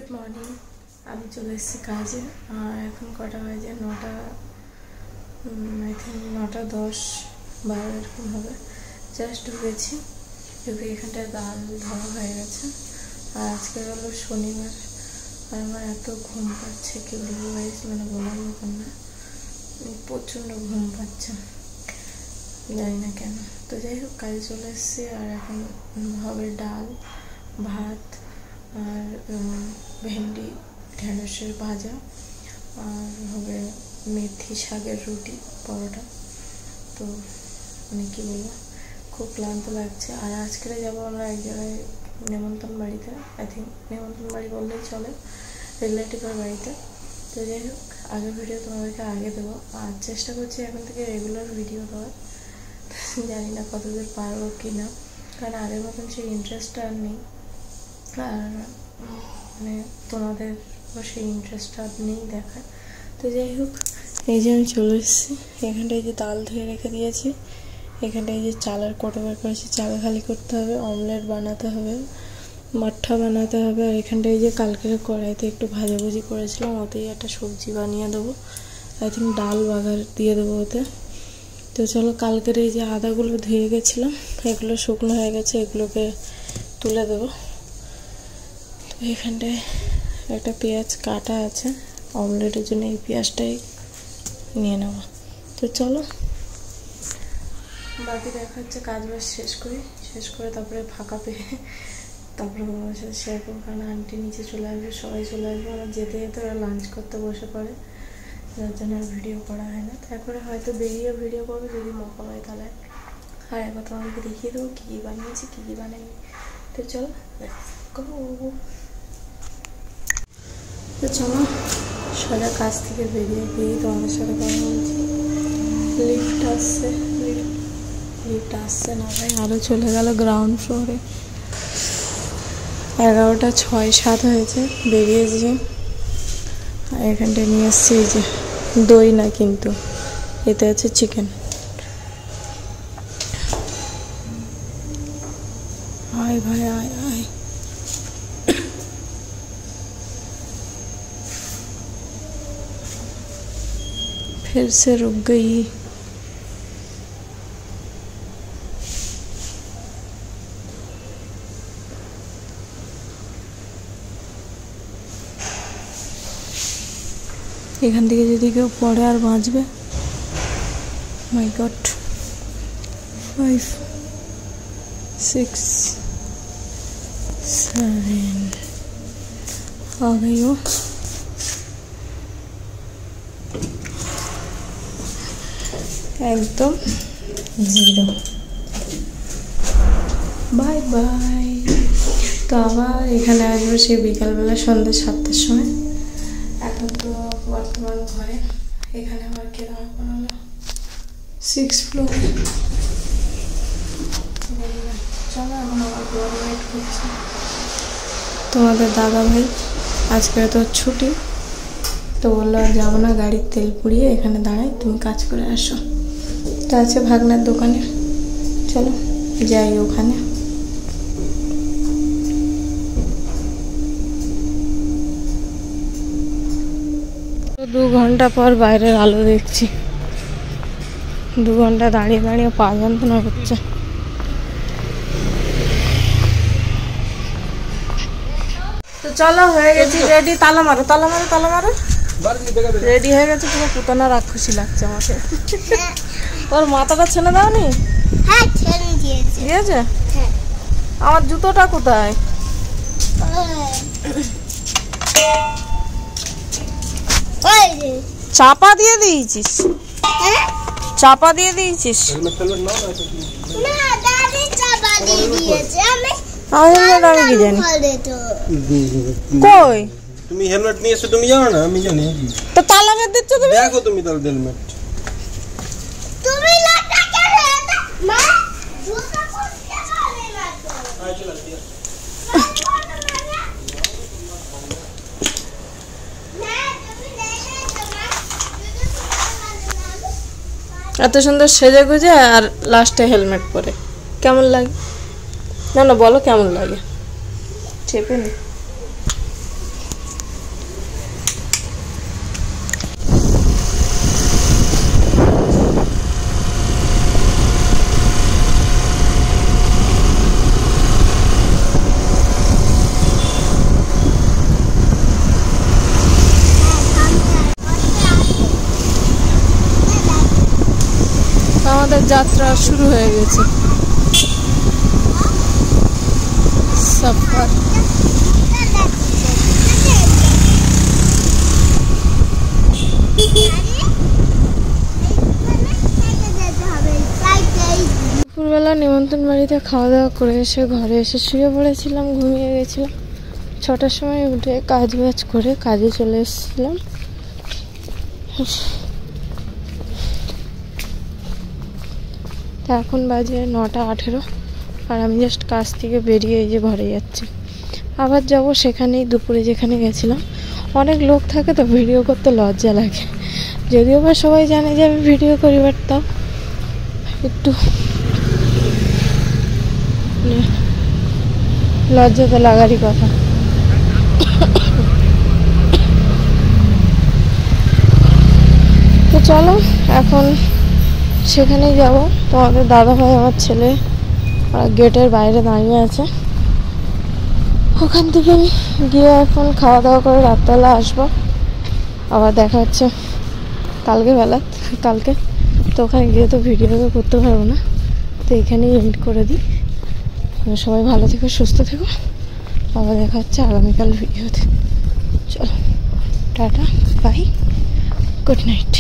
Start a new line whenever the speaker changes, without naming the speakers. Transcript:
Good morning আমি চলে এসেছি কাজে আর এখন কটা বাজে 9টা আই থিঙ্ক 9:10 12 এরকম হবে জাস্ট ঢুকেছি ঢুকে এখানটা ডাল ধোয়া হয়ে গেছে আর আজকে হলো শনিবার আর আমার এত ঘুম পাচ্ছে কি বলবো গাইস মানে বলার মতন না প্রচণ্ড ঘুম পাচ্ছে জানি না কেন তো যাই হোক কাজে চলে এসেছি আর এখন হবে ডাল ভাত আর ভেন্ডি ঢেঁড়সের ভাজা আর হবে মেথি শাকের রুটি পরোটা তো মানে কি বলবো খুব ক্লান্ত লাগছে আর আজকে যাবো আমরা এক জায়গায় নেমন্তন্ন বাড়িতে আই থিঙ্ক নেমন্তন্ন বাড়ি বললেই চলে রিলেটিভের বাড়িতে তো যাই হোক আগের ভিডিও তোমাদেরকে আগে দেবো আর চেষ্টা করছি এখন থেকে রেগুলার ভিডিও দেওয়ার জানি না কতদূর পারবো কি না কারণ আগের মতন সেই ইন্টারেস্টটা আর নেই আর মানে তোমাদের সেই ইন্টারেস্টটা নেই দেখার তো যাই হোক এই যে আমি চলে এসেছি এখানটায় যে ডাল ধুয়ে রেখে দিয়েছি এখানটায় যে চালের কোটো বের করেছি চাল খালি করতে হবে অমলেট বানাতে হবে মাঠা বানাতে হবে আর এখানটায় যে কালকের কড়াইতে একটু ভাজাভুজি করেছিলাম ওতেই একটা সবজি বানিয়ে দেবো আই থিঙ্ক ডাল বাগার দিয়ে দেবো ওতে তো চলো কালকের এই যে আদাগুলো ধুয়ে গেছিলাম এগুলো শুকনো হয়ে গেছে এগুলোকে তুলে দেবো তো এখানটায় একটা পেঁয়াজ কাটা আছে অমলেটের জন্য এই পেঁয়াজটাই নিয়ে নেব তো চলো বাকি দেখা হচ্ছে কাজ বাজ শেষ করে তারপরে ফাঁকা পেয়ে তারপরে আমার সাথে শেয়ার করবো কারণ আন্টি নিচে চলে আসবে সবাই চলে আসবে আমার যেতে যেতে ওরা লাঞ্চ করতে বসে পড়ে যার জন্য আর ভিডিও করা হয় না তারপরে হয়তো বেরিয়ে ভিডিও করবে যদি মৌকা হয় তাহলে আর একবার তোমাদেরকে দেখিয়ে দেবো কী কী বানিয়েছি কী কী বানাইনি তো চলো তো চলো সোজা কাজ থেকে বেরিয়ে তোমাদের সাথে কথা বলছি লিফট আসছে না ভাই আরও চলে গেল গ্রাউন্ড ফ্লোরে 11টা 6-7 হয়েছে বেরিয়েছি আর এখানটায় নিয়ে এসছি এই যে দই না কিন্তু এতে আছে চিকেন আয় ভাই আয় আয় फिर से रुक गई এখান থেকে যদি কেউ পড়ে আর বাঁচবে মাই গড 5 6 7 आ गई हो একদম 0 বাই বাই তো আবার এখানে আসবো সেই বিকালবেলা সন্ধ্যে 7টার সময় এখন তো বর্তমান ঘরে এখানে আবার কেরাম বানালো 6 ফ্লোর চলো এখন আবার ওয়েট করছি তোমাদের দাদা ভাই আজকে তো ছুটি তো বললো আর যাবো না গাড়ির তেল পুড়িয়ে এখানে দাঁড়াই তুমি কাজ করে আসো তো আছে ভাগনার দোকানে চলো যাই ওখানে তো 2 ঘন্টা পর বাইরের আলো দেখছি 2 ঘন্টা দাঁড়িয়ে দাঁড়িয়ে পা যন্ত্রণা হচ্ছে তো চলো হয়ে গেছি রেডি তালা মারো রেডি হয়ে গেছে পুরো পুতানা রাক্ষসী লাগছে আমাকে ওর মাথাটা ছেড়ে দাওনি
হ্যাঁ ছেড়ে দিয়েছে
দিয়েছে আমার জুতোটা কোথায় চাপা দিয়ে দিয়েছিস চাপা দিয়ে দিয়েছিস আমি কি জানি কই
তুমি হেলমেট নিয়ে এসে তুমি জানো না আমি জানি
তো তালা মেরে দিচ্ছ তুমি
দেখো তুমি তাহলে হেলমেট
তুমি লাটা কেন মা জুতা পরতে পারে না তো আয় চল দিয়া
এত সুন্দর সেজে গুজে আর লাস্টে হেলমেট পরে কেমন লাগে না বলো কেমন লাগে চেপে নি যাত্রা শুরু হয়ে গেছে। সফর দুপুরবেলা নিমন্ত্রণ বাড়িতে খাওয়া দাওয়া করে এসে ঘরে এসে শুয়ে পড়েছিলাম, ঘুমিয়ে গেছিলাম। 6টার সময় উঠে কাজ বাজ করে কাজে চলে এসেছিলাম। তা এখন বাজে 9:18 আর আমি জাস্ট কাজ থেকে বেরিয়ে এই যে ঘরে যাচ্ছি। আবার যাব সেখানেই দুপুরে যেখানে গেছিলাম। অনেক লোক থাকে তো ভিডিও করতে লজ্জা লাগে, যদিও বা সবাই জানে যে আমি ভিডিও করি, বাট তাও একটু লজ্জা তো লাগারই কথা। তো চলো এখন সেখানেই যাব। তোমাদের দাদা ভাই আমার ছেলে গেটের বাইরে দাঁড়িয়ে আছে, ওখান থেকে গিয়ে এখন খাওয়া দাওয়া করে রাত্রেবেলা আসবো। আবার দেখা হচ্ছে কালকে বেলা, কালকে তো ওখানে গিয়ে তো ভিডিও করতে পারবো না, তো এখানেই এন্ড করে দিই। সবাই ভালো থেকো, সুস্থ থেকো, আবার দেখা হচ্ছে আগামীকাল ভিডিওতে। চলো টাটা, বাই, গুড নাইট।